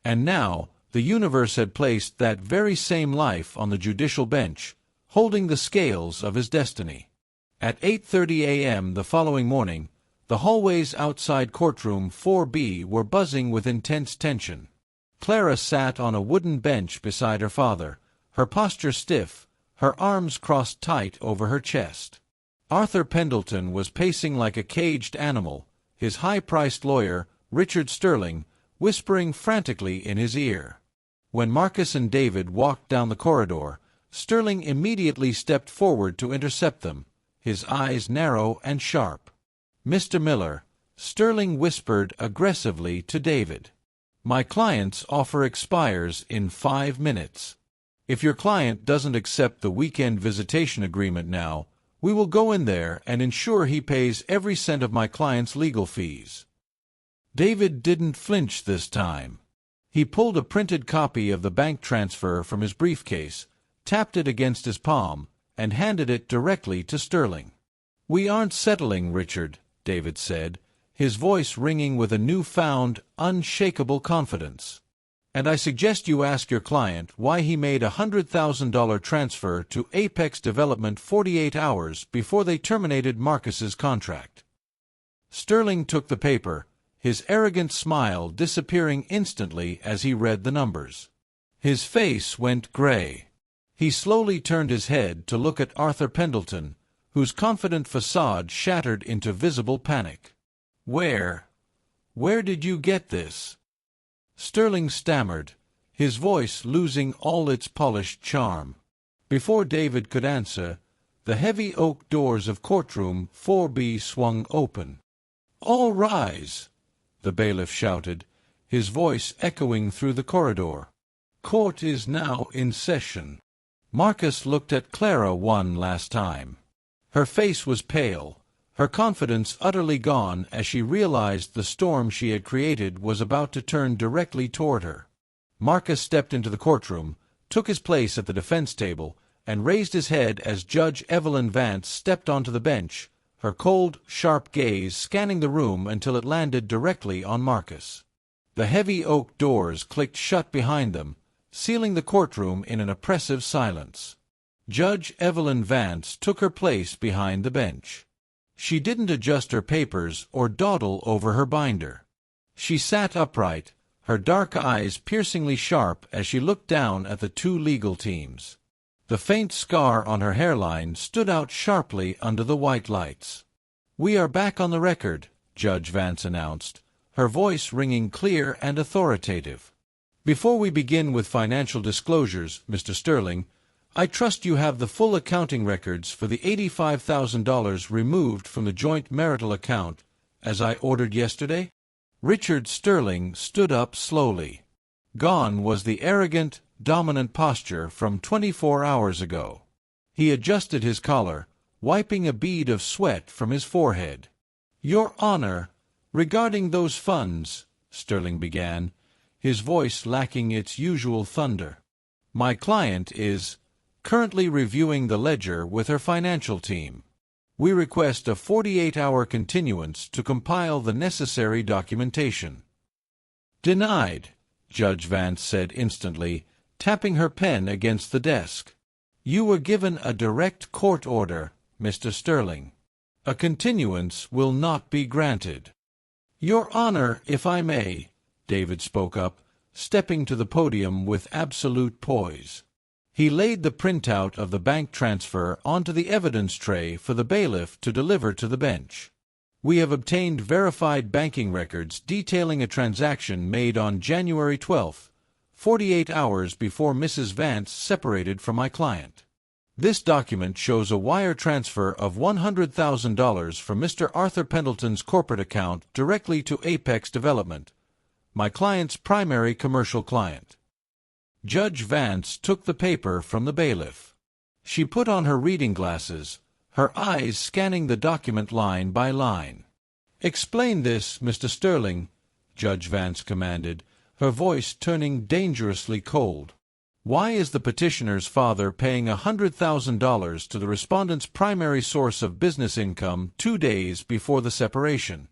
And now, the universe had placed that very same life on the judicial bench, holding the scales of his destiny. At 8:30 a.m. the following morning, the hallways outside Courtroom 4B were buzzing with intense tension. Clara sat on a wooden bench beside her father, her posture stiff, her arms crossed tight over her chest. Arthur Pendleton was pacing like a caged animal, his high-priced lawyer, Richard Sterling, whispering frantically in his ear. When Marcus and David walked down the corridor, Sterling immediately stepped forward to intercept them, his eyes narrow and sharp. Mr. Miller, Sterling whispered aggressively to David. My client's offer expires in 5 minutes. If your client doesn't accept the weekend visitation agreement now, we will go in there and ensure he pays every cent of my client's legal fees. David didn't flinch this time. He pulled a printed copy of the bank transfer from his briefcase, tapped it against his palm, and handed it directly to Sterling. "We aren't settling, Richard," David said, his voice ringing with a newfound, unshakable confidence. "And I suggest you ask your client why he made a $100,000 transfer to Apex Development 48 hours before they terminated Marcus's contract." Sterling took the paper, his arrogant smile disappearing instantly as he read the numbers. His face went gray. He slowly turned his head to look at Arthur Pendleton, whose confident facade shattered into visible panic. Where did you get this?" Sterling stammered, his voice losing all its polished charm. Before David could answer, the heavy oak doors of Courtroom 4B swung open. "All rise!" the bailiff shouted, his voice echoing through the corridor. "Court is now in session." Marcus looked at Clara one last time. Her face was pale, her confidence utterly gone as she realized the storm she had created was about to turn directly toward her. Marcus stepped into the courtroom, took his place at the defense table, and raised his head as Judge Evelyn Vance stepped onto the bench, her cold, sharp gaze scanning the room until it landed directly on Marcus. The heavy oak doors clicked shut behind them, sealing the courtroom in an oppressive silence. Judge Evelyn Vance took her place behind the bench. She didn't adjust her papers or dawdle over her binder. She sat upright, her dark eyes piercingly sharp as she looked down at the two legal teams. The faint scar on her hairline stood out sharply under the white lights. "We are back on the record," Judge Vance announced, her voice ringing clear and authoritative. "Before we begin with financial disclosures, Mr. Sterling, I trust you have the full accounting records for the $85,000 removed from the joint marital account, as I ordered yesterday?" Richard Sterling stood up slowly. Gone was the arrogant, dominant posture from 24 hours ago. He adjusted his collar, wiping a bead of sweat from his forehead. "Your Honor, regarding those funds," Sterling began, his voice lacking its usual thunder. "My client is currently reviewing the ledger with her financial team. We request a 48-hour continuance to compile the necessary documentation." "Denied," Judge Vance said instantly, tapping her pen against the desk. "You were given a direct court order, Mr. Sterling. A continuance will not be granted." "Your Honor, if I may," David spoke up, stepping to the podium with absolute poise. He laid the printout of the bank transfer onto the evidence tray for the bailiff to deliver to the bench. "We have obtained verified banking records detailing a transaction made on January 12th, 48 hours before Mrs. Vance separated from my client. This document shows a wire transfer of $100,000 from Mr. Arthur Pendleton's corporate account directly to Apex Development, my client's primary commercial client." Judge Vance took the paper from the bailiff. She put on her reading glasses, her eyes scanning the document line by line. "Explain this, Mr. Sterling," Judge Vance commanded, her voice turning dangerously cold. "Why is the petitioner's father paying $100,000 to the respondent's primary source of business income 2 days before the separation?"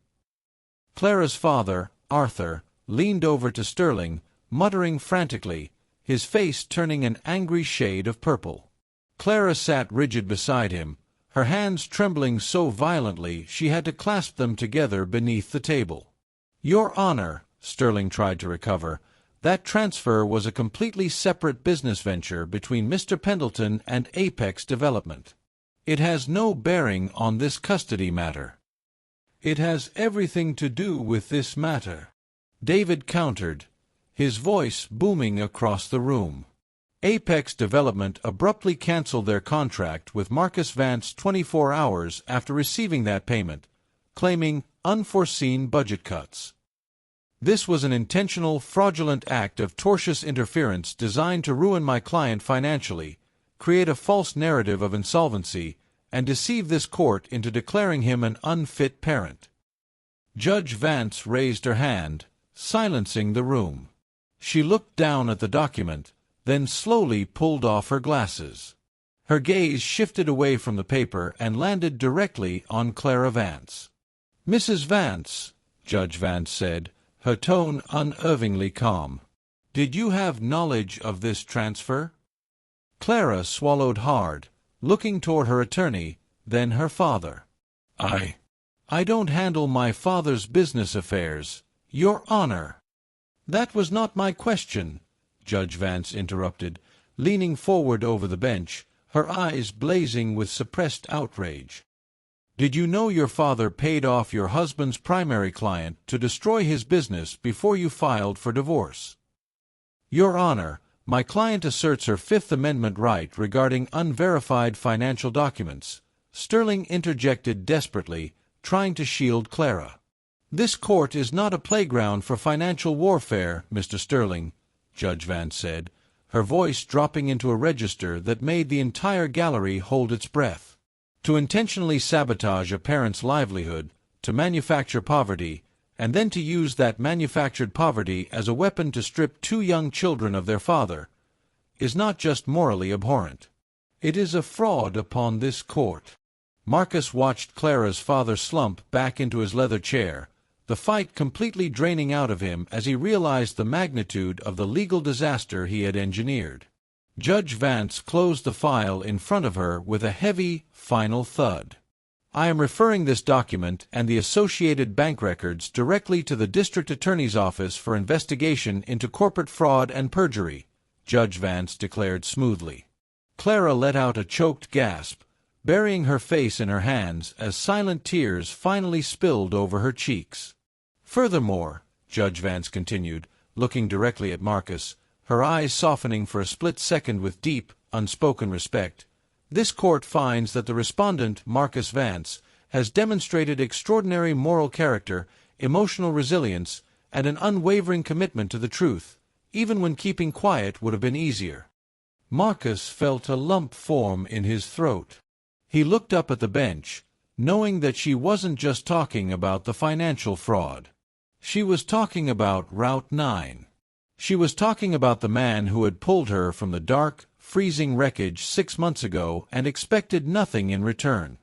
Clara's father, Arthur, leaned over to Sterling, muttering frantically, his face turning an angry shade of purple. Clara sat rigid beside him, her hands trembling so violently she had to clasp them together beneath the table. "Your Honor," Sterling tried to recover, "that transfer was a completely separate business venture between Mr. Pendleton and Apex Development. It has no bearing on this custody matter." "It has everything to do with this matter," David countered, his voice booming across the room. Apex Development abruptly canceled their contract with Marcus Vance 24 hours after receiving that payment, claiming unforeseen budget cuts. "This was an intentional, fraudulent act of tortious interference designed to ruin my client financially, create a false narrative of insolvency, and deceive this court into declaring him an unfit parent." Judge Vance raised her hand, silencing the room. She looked down at the document, then slowly pulled off her glasses. Her gaze shifted away from the paper and landed directly on Clara Vance. "Mrs. Vance," Judge Vance said, her tone unervingly calm, "did you have knowledge of this transfer?" Clara swallowed hard, looking toward her attorney, then her father. I don't handle my father's business affairs, Your Honor." "That was not my question," Judge Vance interrupted, leaning forward over the bench, her eyes blazing with suppressed outrage. "Did you know your father paid off your husband's primary client to destroy his business before you filed for divorce?" "Your Honor, my client asserts her Fifth Amendment right regarding unverified financial documents," Sterling interjected desperately, trying to shield Clara. "This court is not a playground for financial warfare, Mr. Sterling," Judge Vance said, her voice dropping into a register that made the entire gallery hold its breath. "To intentionally sabotage a parent's livelihood, to manufacture poverty, and then to use that manufactured poverty as a weapon to strip two young children of their father, is not just morally abhorrent. It is a fraud upon this court." Marcus watched Clara's father slump back into his leather chair, the fight completely draining out of him as he realized the magnitude of the legal disaster he had engineered. Judge Vance closed the file in front of her with a heavy, final thud. "I am referring this document and the associated bank records directly to the District Attorney's Office for investigation into corporate fraud and perjury," Judge Vance declared smoothly. Clara let out a choked gasp, burying her face in her hands as silent tears finally spilled over her cheeks. "Furthermore," Judge Vance continued, looking directly at Marcus, her eyes softening for a split second with deep, unspoken respect, "this court finds that the respondent, Marcus Vance, has demonstrated extraordinary moral character, emotional resilience, and an unwavering commitment to the truth, even when keeping quiet would have been easier." Marcus felt a lump form in his throat. He looked up at the bench, knowing that she wasn't just talking about the financial fraud. She was talking about Route 9. She was talking about the man who had pulled her from the dark, freezing wreckage 6 months ago and expected nothing in return.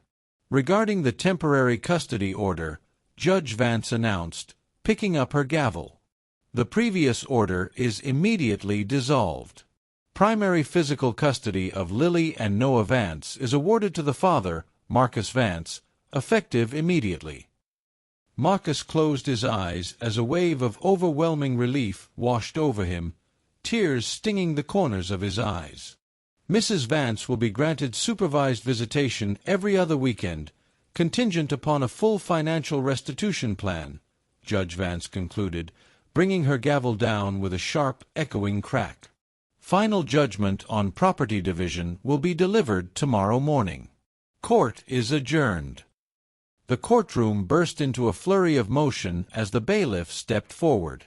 Regarding the temporary custody order, Judge Vance announced, picking up her gavel, "The previous order is immediately dissolved. Primary physical custody of Lily and Noah Vance is awarded to the father, Marcus Vance, effective immediately." Marcus closed his eyes as a wave of overwhelming relief washed over him, tears stinging the corners of his eyes. "Mrs. Vance will be granted supervised visitation every other weekend, contingent upon a full financial restitution plan," Judge Vance concluded, bringing her gavel down with a sharp, echoing crack. "Final judgment on property division will be delivered tomorrow morning. Court is adjourned." The courtroom burst into a flurry of motion as the bailiff stepped forward.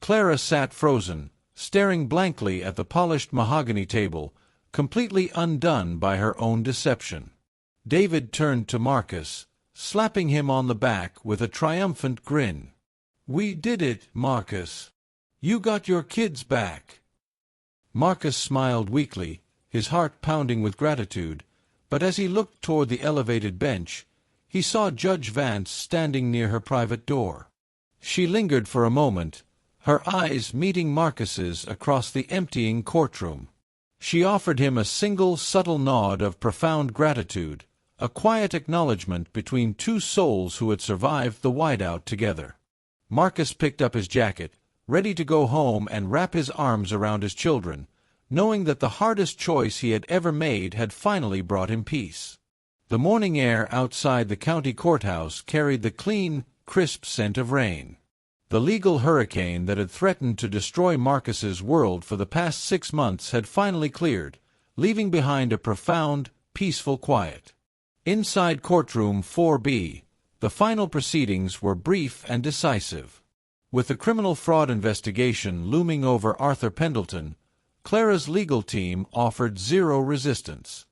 Clara sat frozen, staring blankly at the polished mahogany table, completely undone by her own deception. David turned to Marcus, slapping him on the back with a triumphant grin. "We did it, Marcus. You got your kids back." Marcus smiled weakly, his heart pounding with gratitude, but as he looked toward the elevated bench, he saw Judge Vance standing near her private door. She lingered for a moment, her eyes meeting Marcus's across the emptying courtroom. She offered him a single subtle nod of profound gratitude, a quiet acknowledgment between two souls who had survived the whiteout together. Marcus picked up his jacket, ready to go home and wrap his arms around his children, knowing that the hardest choice he had ever made had finally brought him peace. The morning air outside the county courthouse carried the clean, crisp scent of rain. The legal hurricane that had threatened to destroy Marcus's world for the past 6 months had finally cleared, leaving behind a profound, peaceful quiet. Inside courtroom 4B, the final proceedings were brief and decisive. With the criminal fraud investigation looming over Arthur Pendleton, Clara's legal team offered zero resistance.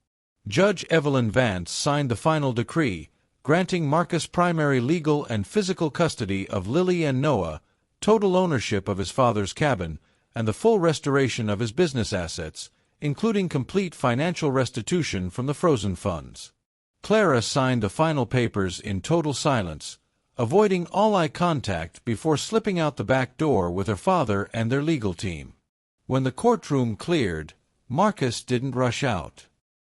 Judge Evelyn Vance signed the final decree, granting Marcus primary legal and physical custody of Lily and Noah, total ownership of his father's cabin, and the full restoration of his business assets, including complete financial restitution from the frozen funds. Clara signed the final papers in total silence, avoiding all eye contact before slipping out the back door with her father and their legal team. When the courtroom cleared, Marcus didn't rush out.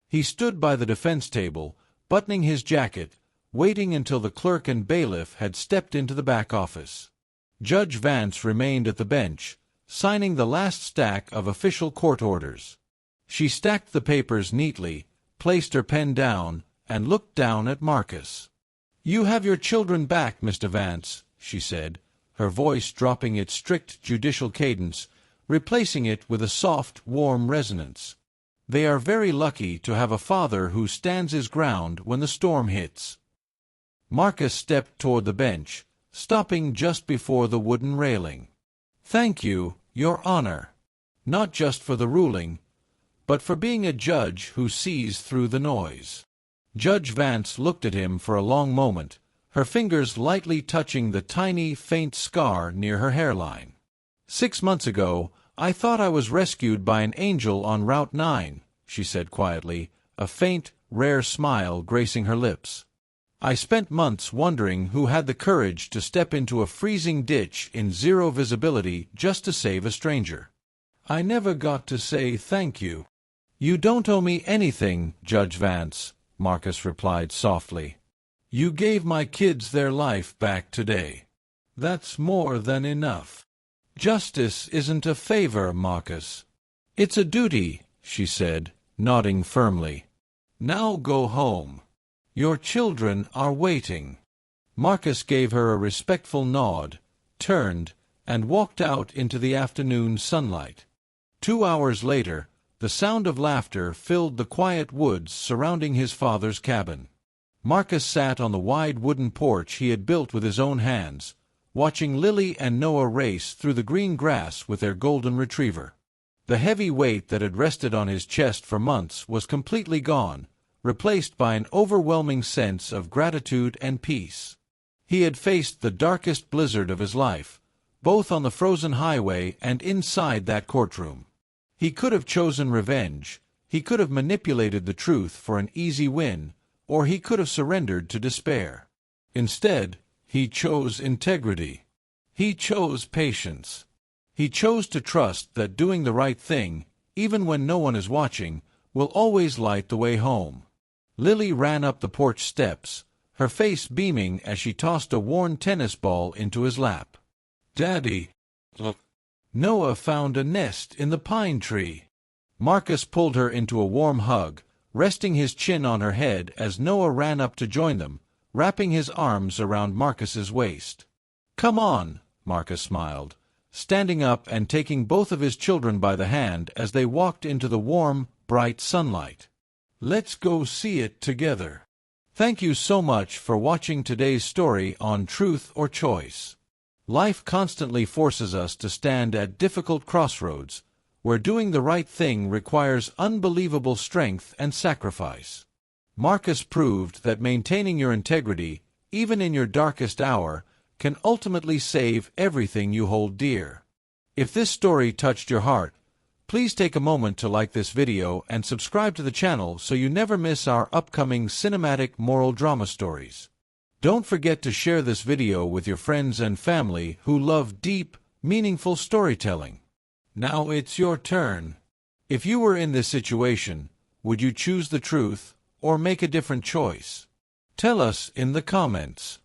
He stood by the defense table, buttoning his jacket, waiting until the clerk and bailiff had stepped into the back office. Judge Vance remained at the bench, signing the last stack of official court orders. She stacked the papers neatly, placed her pen down, and looked down at Marcus. "You have your children back, Mr. Vance," she said, her voice dropping its strict judicial cadence, replacing it with a soft, warm resonance. "They are very lucky to have a father who stands his ground when the storm hits." Marcus stepped toward the bench, stopping just before the wooden railing. "Thank you, Your Honor. Not just for the ruling, but for being a judge who sees through the noise." Judge Vance looked at him for a long moment, her fingers lightly touching the tiny, faint scar near her hairline. "6 months ago, I thought I was rescued by an angel on Route 9, she said quietly, a faint, rare smile gracing her lips. "I spent months wondering who had the courage to step into a freezing ditch in zero visibility just to save a stranger. I never got to say thank you." "You don't owe me anything, Judge Vance," Marcus replied softly. "You gave my kids their life back today. That's more than enough." "Justice isn't a favor, Marcus. It's a duty," she said, nodding firmly. "Now go home. Your children are waiting." Marcus gave her a respectful nod, turned, and walked out into the afternoon sunlight. 2 hours later, the sound of laughter filled the quiet woods surrounding his father's cabin. Marcus sat on the wide wooden porch he had built with his own hands, watching Lily and Noah race through the green grass with their golden retriever. The heavy weight that had rested on his chest for months was completely gone, replaced by an overwhelming sense of gratitude and peace. He had faced the darkest blizzard of his life, both on the frozen highway and inside that courtroom. He could have chosen revenge, he could have manipulated the truth for an easy win, or he could have surrendered to despair. Instead, he chose integrity. He chose patience. He chose to trust that doing the right thing, even when no one is watching, will always light the way home. Lily ran up the porch steps, her face beaming as she tossed a worn tennis ball into his lap. "Daddy, look." Noah found a nest in the pine tree. Marcus pulled her into a warm hug, resting his chin on her head as Noah ran up to join them, wrapping his arms around Marcus's waist. "Come on," Marcus smiled, standing up and taking both of his children by the hand as they walked into the warm, bright sunlight. "Let's go see it together." Thank you so much for watching today's story on Truth or Choice. Life constantly forces us to stand at difficult crossroads, where doing the right thing requires unbelievable strength and sacrifice. Marcus proved that maintaining your integrity, even in your darkest hour, can ultimately save everything you hold dear. If this story touched your heart, please take a moment to like this video and subscribe to the channel so you never miss our upcoming cinematic moral drama stories. Don't forget to share this video with your friends and family who love deep, meaningful storytelling. Now it's your turn. If you were in this situation, would you choose the truth or make a different choice? Tell us in the comments.